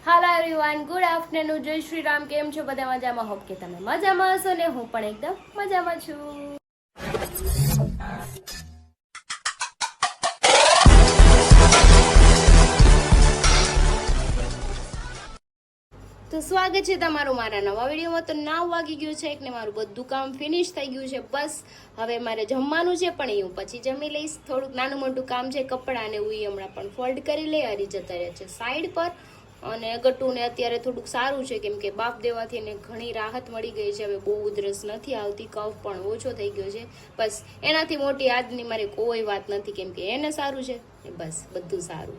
હાલો everyone, good afternoon, જય શ્રી રામ. કેમ છો બધા? મજામાં? હોપ કે તમે મજામાં હશો ને હું પણ એકદમ મજામાં છું. તો સ્વાગત છે તમારું મારા નવા વિડીયોમાં. તો 9 વાગી ગયું છે ને મારું બધું કામ ફિનિશ થઈ ગયું છે. બસ હવે મારે જમવાનું છે, પણ હું પછી જમી લઈશ. થોડુંક નાનું મોટું કામ છે, કપડાં ને હું હમણાં પણ ફોલ્ડ કરી લઈ. હરી જતા રહે છે સાઈડ પર. અને ગટ્ટુને અત્યારે થોડુંક સારું છે, કેમ કે બાપ દેવાથી એને ઘણી રાહત મળી ગઈ છે. હવે બહુ ઉધરસ નથી આવતી, કફ પણ ઓછો થઈ ગયો છે. બસ એનાથી મોટી આજની મારી કોઈ વાત નથી, કેમ કે એને સારું છે. બસ બધું સારું.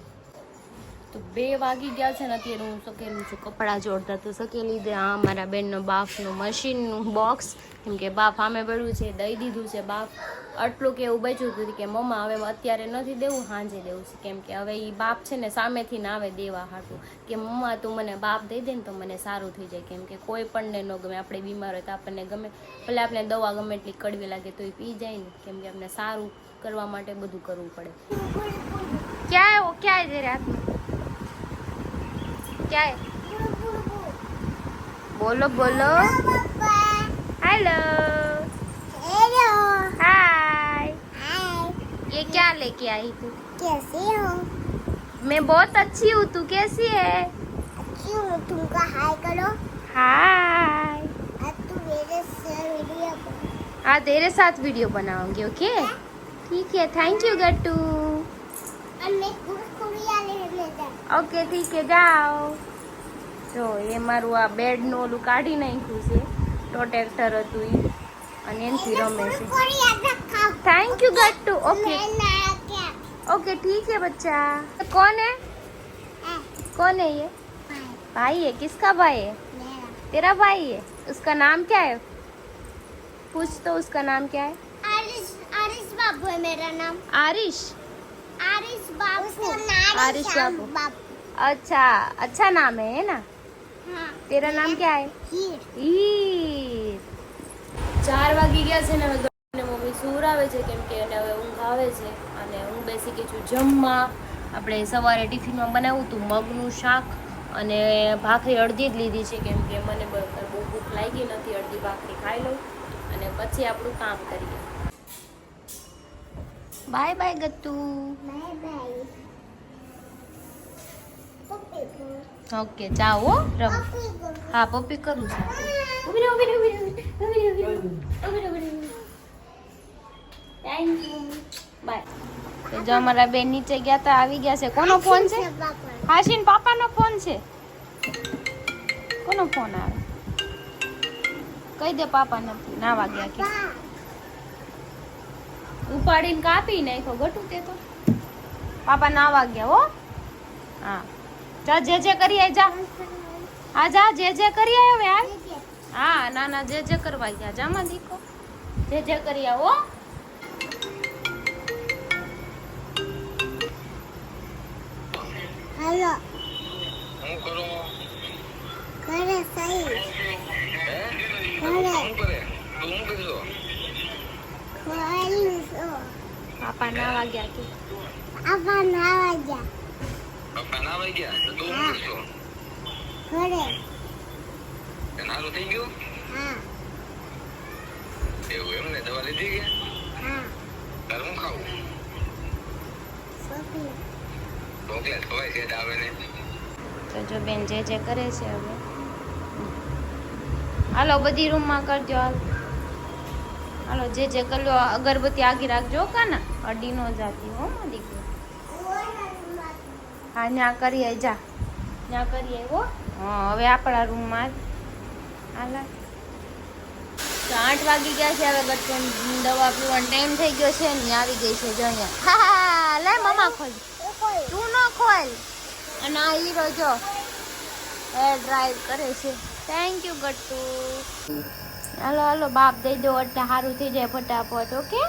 તો 2 વાગી ગયા છે ને અત્યારે હું સકેલું છું કપડાં જોડતા. તો સકેલી દે આ મારા બેનનો બાફનું મશીનનું બોક્સ, કેમ કે બાફ આમે પડ્યું છે, દઈ દીધું છે બાફ. આટલું કે એવું બચ્યું હતું કે મમ્મા હવે અત્યારે નથી દેવું, સાંજે દેવું છે, કેમ કે હવે એ બાપ છે ને સામેથી ના આવે દેવા હાટું, કે મમ્મા તું મને બાપ દઈ દે ને તો મને સારું થઈ જાય. કેમ કે કોઈ પણને ન ગમે, આપણે બીમાર હોય તો આપણને ગમે, ભલે આપણે દવા ગમે એટલી કડવી લાગે તો એ પી જાય ને, કેમ કે આપણે સારું કરવા માટે બધું કરવું પડે. ક્યાં ક્યાં છે રાતનું? क्या है? बोलो बोलो. हेलो. हेलो. हाय. हाय. ये क्या लेके आई तू? कैसे हो? मैं बहुत अच्छी हूँ, तू कैसी है? अच्छी हूँ. तुमको हाय करो. हाय. अब तू मेरे से वीडियो बना. हाँ तेरे साथ वीडियो बनाऊंगी. ओके ठीक है. थैंक यू गट्टू. अब मैं कुरकुरिया लेने जा. ओके ठीक है जाओ. જો એ મારું આ બેડનું ઓલું કાઢી નાખ્યું છે, પ્રોટેક્ટર હતું એ, અને એનથી રમે છે. Thank you Gattu. Okay okay ठीक है बच्चा. कौन है? कौन है ये? भाई है. किसका भाई है? तेरा भाई है. उसका नाम क्या है? पूछ तो उसका नाम क्या है? आरिश. आरिश बाबू है मेरा नाम. आरिश. आरिश बाबू. आरिश बाबू. अच्छा अच्छा नाम है ना. हाँ. तेरा नाम क्या है? हीर. હીર. 4 વાગી ગયા છે ને હવે ગટ્ટુને મમ્મી સુવરાવે છે, કેમ કે એને હવે ઊંઘ આવે છે. અને હું બેસી ગઈ છું જમવા. આપણે સવારે ટિફિનમાં બનાવ્યું હતું મગનું શાક અને ભાખરી અડધી જ લીધી છે, કેમ કે મને બહુ ભૂખ લાગી નથી. અડધી ભાખરી ખાઈ લઉં અને પછી આપણું કામ કરીએ. Bye bye Gattu. Bye bye. Okay જાઓ હો રમ. હા પપ્પી કરું છું. ઉભી રહો, ઉભી રહો, ઉભી રહો, ઉભી રહો, ઉભી રહો, ઉભી રહો, ઉભી રહો. Thank you. બાય. તો જો અમારા બેન નીચે ગયા તા, આવી ગયા છે. કોનો ફોન છે? હાશીન પાપાનો ફોન છે. કોનો ફોન આવે? કહી દે પાપા નથી નાવા ગયા કે. ઉપાડીને કાપી નાખ્યો ગટુ તે તો. પાપા નાવા ગયા હો. હા જા જે જે કરી આય જા. હા જા જે જે કરી આય હવે હાલ. હા ના ના જે જે કરવા ગયા જામાં દીકો. જે જે કરી આવો. हेलो. હું કરો करे सही. હે करे. શું કરે તું શું કરશો खोलू सो. પાપા નાવા ગયા કે. अपन आवा जा. પપ્પા ના આવી ગયા તો તું શું કરશો करे. તે નારું થઈ ગયું हाँ. એવું એમ ને દવા લીધી કે हाँ. તારે હું ખાવું सोफी. ચોકલેટ ખવાય છે આવે ને તો જો બેન જે જે કરે છે હવે. હાલો બધી રૂમમાં કરજો. હાલ હાલો જે જે કરજો. અગરબત્તી આગી રાખજો કાના, અડી ન જાતી હો માં દીકરી. હા ન્યા કરીએ જા, ન્યા કરીએ હો. હા હવે આપણા રૂમમાં હાલા. તો 8 વાગી ગયા છે. હવે ગટ્ટુની દવા પીવાનો ટાઈમ થઈ ગયો છે ને આવી ગઈ છે જો અહીંયા. હા હા લે મમ્મા ખોલ. તું ન ખોલ. અને આ હીરો જો હેર ડ્રાઈવ કરે છે. Thank you Gattu. હાલો હાલો બાપ દઈ દો એટલે સારું થઈ જાય ફટાફટ. ઓકે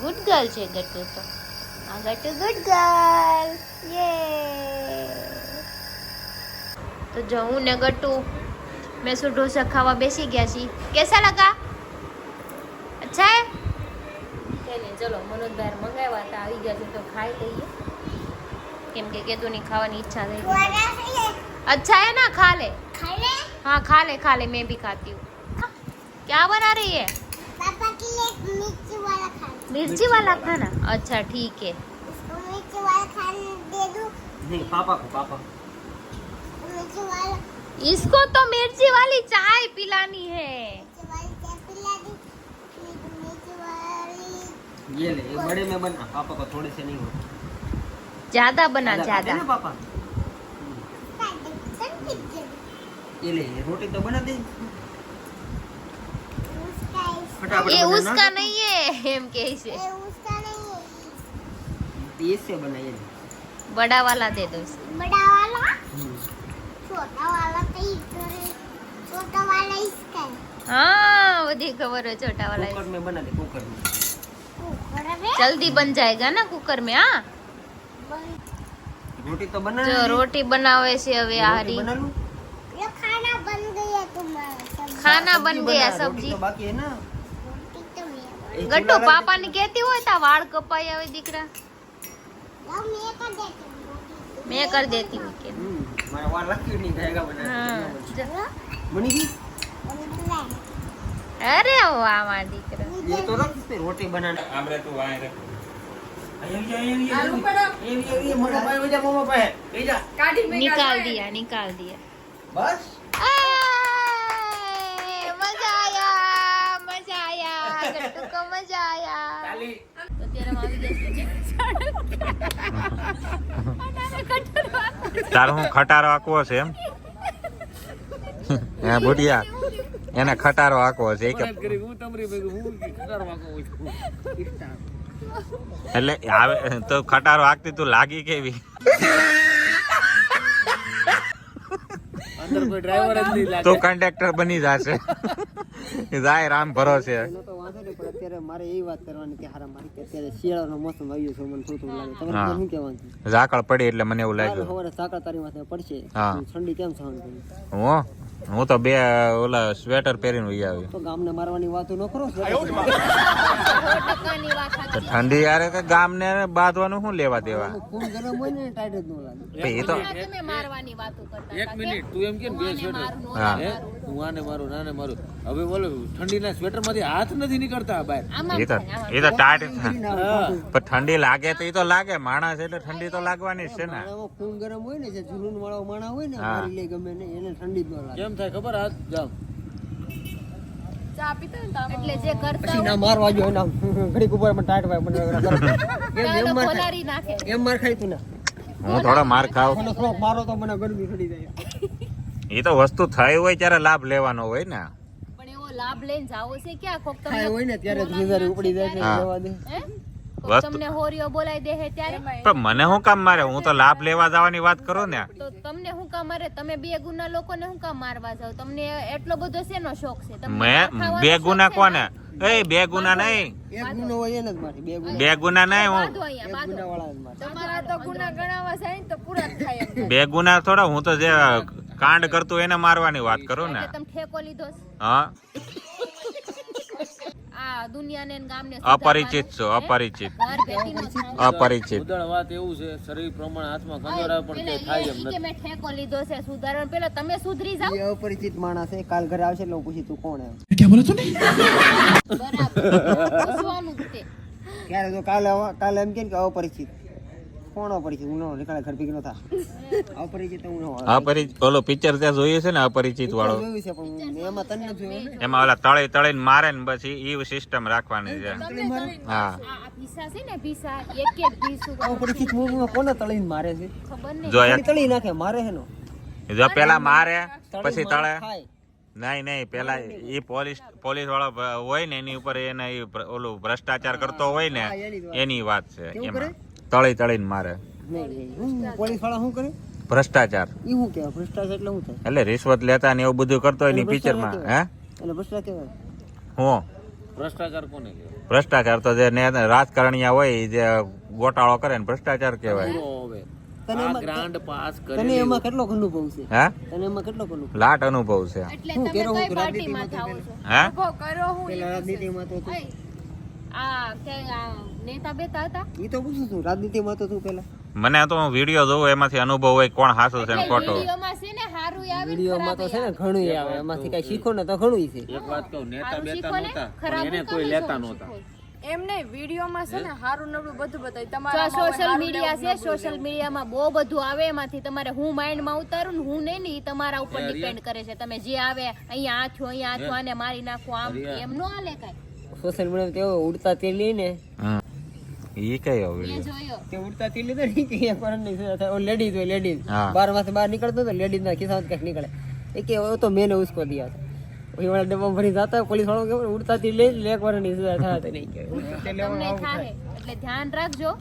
ગુડ ગર્લ છે ગટ્ટુ તો. આ ગટ્ટુ ગુડ ગર્લ. યે. તો જો હું ને ગટ્ટુ मैसूर डोसा खावा बेसी गया छी. कैसा लगा? अच्छा है? चलो मनोज भाई मंगाव्या था, આવી ગયા છે તો ખાઈ લઈએ, કેમ કે કેદુની ખાવાની ઈચ્છા થઈ. अच्छा है ना, खा ले। खा ले। हाँ खा ले, मैं भी खाती हूँ। क्या बना रही है? पापा के लिए मिर्ची वाला खाना। मिर्ची वाला खाना, अच्छा ठीक है। इसको मिर्ची वाला खाना दे दूं। नहीं पापा को, पापा मिर्ची वाला इसको तो मिर्ची वाली चाय पिलानी है। चाय पिला दी। मिर्ची वाली ये ले, ये बड़े में बना, पापा को थोड़े से नहीं हो। ज्यादा बना, खाते ज्यादा। ना पापा, ये ले, ये रोटी तो बना दे। फटाफट ये बना उसका ना। नहीं है, एम कैसे उसका नहीं है। ये से बना, ये ले। बड़ा वाला दे दो इसको। बड़ा वाला छोटा वाला तो इधर है। छोटा वाला इसका है। हाँ बधी खबर है, छोटा वाला कुकर में बना दे, कुकर में। कुकर में जल्दी बन जाएगा ना कुकर में। हाँ रोटी तो बना जो रोटी बनावे से હવે रोटी હારી बना लूं? ये खाना बन गया तुम्हारा। सब्जी खाना बन सब्जी गया, बना, रोटी सब्जी। तो बाकी है ना। रोटी तो मेरा। ये ગટ્ટુ चूल्हा लगा પાપા ને કહેતી હોય તા વાળ કપાઈ આવે દીકરા, लाओ मैं कर देती हूँ रोटी। मैं कर देती हूँ के। हमारा वार रखी नहीं जाएगा बना। हाँ बनी गई। અરે વાહ મારા દીકરા, ये तो रख, इस पे रोटी बनाना। आमरे तो वाए रख। ये मोटा भाई वजा मोमा पे है। ले जा। निकाल दिया। बस। मजा आया गट्टू को मजा आया। ताली। તો ત્યારે આવી જશે તાર હું ખટારો આકવો છે એમ? હે બુઢિયા, એને ખટારો આકવો છે કે એટલે આવે તો ખટારો આકતી તું લાગી કેવી? अंदर कोई ड्राइवर नहीं लागे। તો કંડક્ટર બની જશે જાય રામ ભરોસે। એનો તો વાંધો નહીં, પણ અત્યારે મારે એવી વાત કરવાની કે હારા મારી કે અત્યારે શિયાળાનો મોસમ આવ્યો છે, મને થોડું લાગે તમારે હા. શું કહેવાનું છે? ઝાકળ પડી એટલે મને એવું કાલ લાગ્યું। સવારે સાકર તારી માથે પડશે, હા. ઠંડી કેમ સહન કરી? હું તો બે ઓલા સ્વેટર પહેરીને વહી આવી। તો ગામને મારવાની વાતો ન કરો. ટકાની વાત તો સાચી. ઠંડી યારે કે ગામને બાંધવાનું શું લેવા દેવા? ખૂન ગરમ હોય ને ટાઈટ જ ન લાગે. એ તો તમે મારવાની વાતો કરતા એક મિનિટ, તું એમ કે ને બે સ્વેટર હા હું આને મારું નાને મારું, હવે બોલો ઠંડીના સ્વેટર માંથી હાથ નથી નીકળતા બહાર. એ તો ટાઈટ પણ ઠંડી લાગે તો એ તો લાગે, માણસ એટલે ઠંડી તો લાગવાની જ છે ને। માણામાં ખૂન ગરમ હોય ને, જે જુનૂન વાળો માણા હોય ને, હા. મારી લે ગમે ને, એને ઠંડી જ ન લાગે. કેમ થાય ખબર? હાથ જાવ એટલે જે કરતા પછી ના મારવા જો એના ઘડીક ઉપર પણ ટાઈટ હોય મને એમ માર ખોલારી નાખે. એમ માર ખાય તું ને હું થોડો માર ખાવ, થોડોક મારો તો મને ગરમી ચડી જાય. એ તો વસ્તુ થઈ હોય ત્યારે લાભ લેવાનો હોય ને। પણ એવો લાભ લઈને જાવો છે ક્યાં? કોક ખાય તમને હોય ને ત્યારે જિંદગી ઉપડી જાય છે, હા. જવા દે. હે? કોક વસ્તુ- તમને હોરીઓ બોલાઈ દે હે ત્યારે પણ મને શું કામ મારે? હું તો લાભ લેવા જવાની વાત કરું ને। તો તમને હું કામ મારે? તમે બે ગુના લોકોને હું કામ મારવા જાવ? તમને એટલો બધો શેનો શોખ છે? તમને મેં માર ખાવાનો બે શોખ ગુના છે કોને? ને? એ બે ગુના નહીં, એક ગુનો હોય એને જ મારે, બે ગુના બે ગુના નહીં, હું બાંધો અહીંયા, બાંધો. ગુના વાળા જ મારે. તમારા તો ગુના ગણાવા જાય ને તો પૂરા જ થાય એમ. બે ગુના થોડા, હું તો જે કાંડ કરતું એને મારવાની વાત કરું ને। એટલે તમે ઠેકો લીધો છે? હા આ દુનિયાને ને ગામને અપરિચિત છો, અપરિચિત, ઘર ભેટીનો થાય. અપરિચિત। ઉદળ વાત એવું છે, શરીર પ્રમાણે હાથમાં ખંજર આવે પણ પેલા કે થાય એમ ઈ કે નથી. મેં ઠેકો લીધો છે સુધારણ, પેલા તમે સુધરી જાવ. એ અપરિચિત માણસ છે, કાલ ઘરે આવશે એટલે હું પૂછી તું કોણ એમ. બરાબર પૂછવાનું જ તે. ત્યારે તો કાલે એમ કે ને કે અપરિચિત. કોણ અપરિચિત? હું ન નીકળે ઘર ભેગી ન થા. અપરિચિત હું ન હોય. અપરિચિત ઓલો પિક્ચર ત્યાં જોઈએ છે ને, અપરિચિત વાળો, જોયું છે પણ હું એમાં તને નથી જોયો ને. એમાં ઓલા તળીને મારે ને પછી ઈ સિસ્ટમ રાખવાની છે। હા આ પીસા છે ને પીસા, એક એક પીસું અપરિચિત મૂવીમાં કોને તળીને મારે છે? ખબર નહીં. જો ખાલી તળી નાખે, મારે હેનો જો પેલા મારે પછી તળી તળે, ખાય. નહીં પેલા ઈ પોલીસ વાળો હોય ને એની ઉપર એને ઈ ઓલું ભ્રષ્ટાચાર કરતો હોય ને, એની વાત છે। એમાં તળીને મારે, નહીં, પોલીસ વાળા શું કરે? ભ્રષ્ટાચાર ઈ શું કહેવાય? ભ્રષ્ટાચાર એટલે શું થાય? એટલે રિશ્વત લેતા ને એવું બધું કરતો હોય ને પિક્ચરમાં। હે એટલે ભ્રષ્ટાચાર કહેવાય. હું ભ્રષ્ટાચાર કોને કહેવાય? ભ્રષ્ટાચાર તો જે રાજકારણીયા હોય ઈ જે ગોટાળો કરે ને ભ્રષ્ટાચાર કહેવાય। પૂરો હવે તને આ એમાં- ગ્રાન્ડ પાસ તને કરેલી એમાં કેટલો અનુભવ છે? હે તને એમાં કેટલો અનુભવ? લાટ અનુભવ છે। એટલે હું તમે કેરો હું કઈ પાર્ટીમાં રાજનીતિમાં થાઓ છો? હે ઉભો કરો હું પેલા રાજનીતિમાં તો તું. આ કે આ નેતા બેતા હતા ઈ તો પૂછું છું, રાજનીતિમાં તો તું પેલા. મને તો વિડીયો જોઉં એમાંથી અનુભવ હોય કોણ હાસું છે ને એટલે ખોટું। વિડીયોમાં છે ને આવે ને વિડીયોમાં તો છે ને ઘણું આવે, એમાંથી કઈ શીખો ને તો ઘણું છે. એક વાત કહું, નેતા સારું બેતા શીખો ને, નહોતા ખરાબ પણ એને કોઈ તમે લેતા શું નહોતા. શીખો? એમ નહીં, વિડીયોમાં છે ને હારું નબળું બધું બતાવી. જો તમારા સોશિયલ મીડિયા છે, સોશિયલ મીડિયામાં બહુ બધું આવે, એમાંથી તમારે હું માઇન્ડમાં ઉતારું ને હું નહીં ને ઈ તમારા ઉપર ડિપેન્ડ કરે છે. તમે જે આવે અહીંયા આ થયું, અહીંયા આ થયું, આને મારી નાખો, આમ એમ નો હાલે કાંઈ. સોશિયલ મીડિયા તેઓ ઉડતા તેલ લઈને હમ. ઈ કયો મેં વિડીયો? જોયો તે ઉડતા તેલ લીધો ને કે એક વાર નહીં થાય. ઓ લેડીઝ હોય, લેડીઝ હા. 12 માંથી બહાર નીકળતો તો લેડીઝ ના ખિસ્સામાં કંઈક નીકળે. એ કે वो तो मैंने उसको दिया था. वही वाला डब्बा भरी जाता है, पुलिस वालों के उड़ता तेल ले ले, एक વાર नहीं થાય તો નહીં કે ઉડતા તેલ લેવાનું તમને આવું થાય થાય. એટલે ધ્યાન રાખજો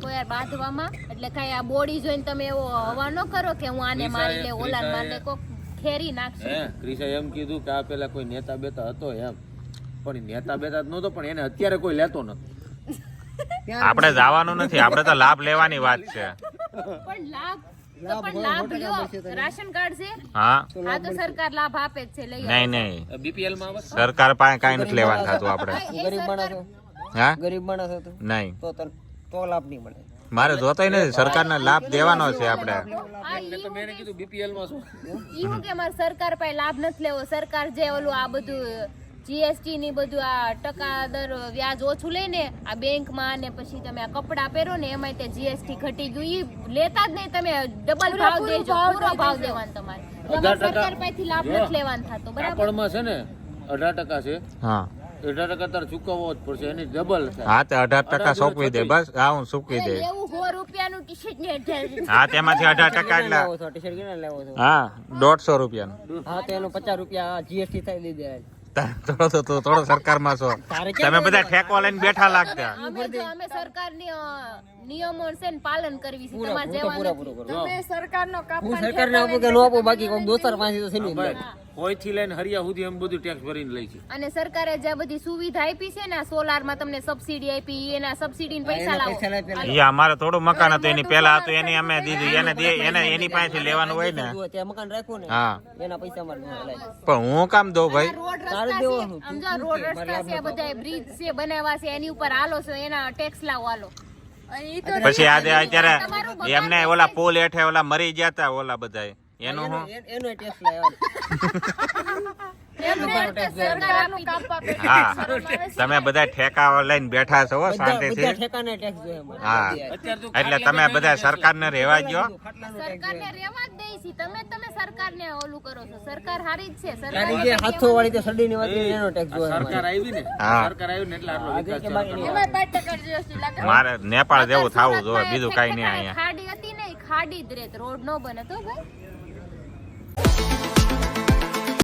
કોઈ યાર બાંધવામાં. એટલે કાંઈ આ બોડી જોઈને તમે એવો હવા ન કરો કે હું આને મારી લે, ઓલાને મારી લે, કોક ખેરી નાખશે. ક્રિસાએ એમ કીધું કે આ પેલા કોઈ નેતા બેતા હતો એમ, પણ ઈ નેતા બેતા જ નહોતો, પણ એને અત્યારે કોઈ લેતો નથી. આપણે જવાનું નથી, આપણે તો લાભ લેવાની વાત છે. પણ લાભ તો પણ લાભ લ્યો. રાશન કાર્ડ છે, હા આ તો સરકાર લાભ આપે જ છે, લઈ આવો. નહીં નહીં, BPL માં આવે સરકાર પાસે કાંઈ નથી લેવાનું થતું આપણે. ગરીબ માણસ હો, હા ગરીબ માણસ હતો નહીં, તો તને તો લાભ નહીં મળે. મારે જોતોય નથી, સરકારને લાભ દેવાનો છે આપણે. આ ઈ હું મેં કીધું BPL માં શું ઈ હું કે મારે સરકાર પાસે લાભ નથી લેવો. સરકાર જે ઓલું આ બધું જીએસટી ની બધું આ ટકા દર વ્યાજ ઓછું લઈને આ બેંકમાં ને પછી તમે આ કપડા પહેરો ને એમાં તે જીએસટી ઘટી ગયું, ઈ લેતા જ નહીં. તમે ડબલ ભાવ દેજો, પૂરો ભાવ દેવાનો તમારે. તમારે સરકાર પાસેથી લાભ નથી લેવાનો થતો, બરાબર? કાપડમાં છે ને 18% છે, હા 18% તારે ચૂકવવો જ પડશે, એની ડબલ થાય. હા, તે 18% સોંપવી દે, બસ. હા, હું ચૂકવી દે. લેવું 100 રૂપિયાનું ટી-શર્ટ ને 18. હા, તેમાંથી 18% એટલે લેવો છો ટી-શર્ટ કેના લેવો છો? હા 150 રૂપિયાનું. હા તો એનો 50 રૂપિયા જીએસટી થાય દઈ દે. થોડો સરકારમાં છો તમે, બધા ઠેકો લઈને બેઠા લાગતા. અમે સરકારની નિયમો છે ને પાલન કરવી છે. તમારે હું તો જવાનું પૂરો કરો. તમે સરકારનો હું સરકારને આપું કે ન આપું, બાકી કોઈ દોસ્તર પાસેથી તો છે નહીં. કોઈથી લઈને હરિયા સુધી એમ બધું ટેક્સ ભરીને લઈ છે. અને સરકારે જે બધી સુવિધા આપી છે ને, સોલાર માં તમને સબસિડી આપી, એના સબસિડી પૈસા લાવો. ઈ અમારે થોડું મકાન હતું, એની પેલા હતું, એની અમે દીધું. એને એની પાસેથી લેવાનું હોય ને. ત્યાં મકાન રાખ્યું ને હા, એના પૈસા મારે લાય. પણ હું કામ દઉં ભાઈ? રોડ તારે રસ્તા દેવાનું. છે, સમજો રોડ રસ્તા છે, બધા બ્રિજ છે બનાવ્યા છે, એની ઉપર હાલો છો, એના ટેક્સ લાવો હાલો. પછી આજે અત્યારે એમને ઓલા પુલ હેઠે ઓલા મરી ગયા તા ઓલા બધા, એનું હું એનો ટેક્સ લાય. સરકારનું કાપવા પેટે હા, તમે બધા ઠેકા લઈને બેઠા છો હો, બધા શાંતિથી. ઠેકાને ટેક્સ જોઈએ અમારે. હા, એટલે તમે બધા સરકારને રહેવા દો. સરકારને રેવા જ દઈ છે. તમે સરકારને ઓલું કરો છો. સરકાર હારી જ છે. તારી જે હાથો વાળી તે સડીની વાત કરી એનો ટેક્સ જોઈએ અમારે. સરકાર આવી ને, હા. સરકાર આવી ને એટલે આટલો વિકાસ કે થયો. બાકી નહીં. એમાં 5% GST લાગે. મારે નેપાળ જેવું થવું જોઈએ, બીજું કઈ નહીં અહીંયા. ખાડી હતી ને, ઈ ખાડી જ રેત, રોડ નો બને તો ભાઈ.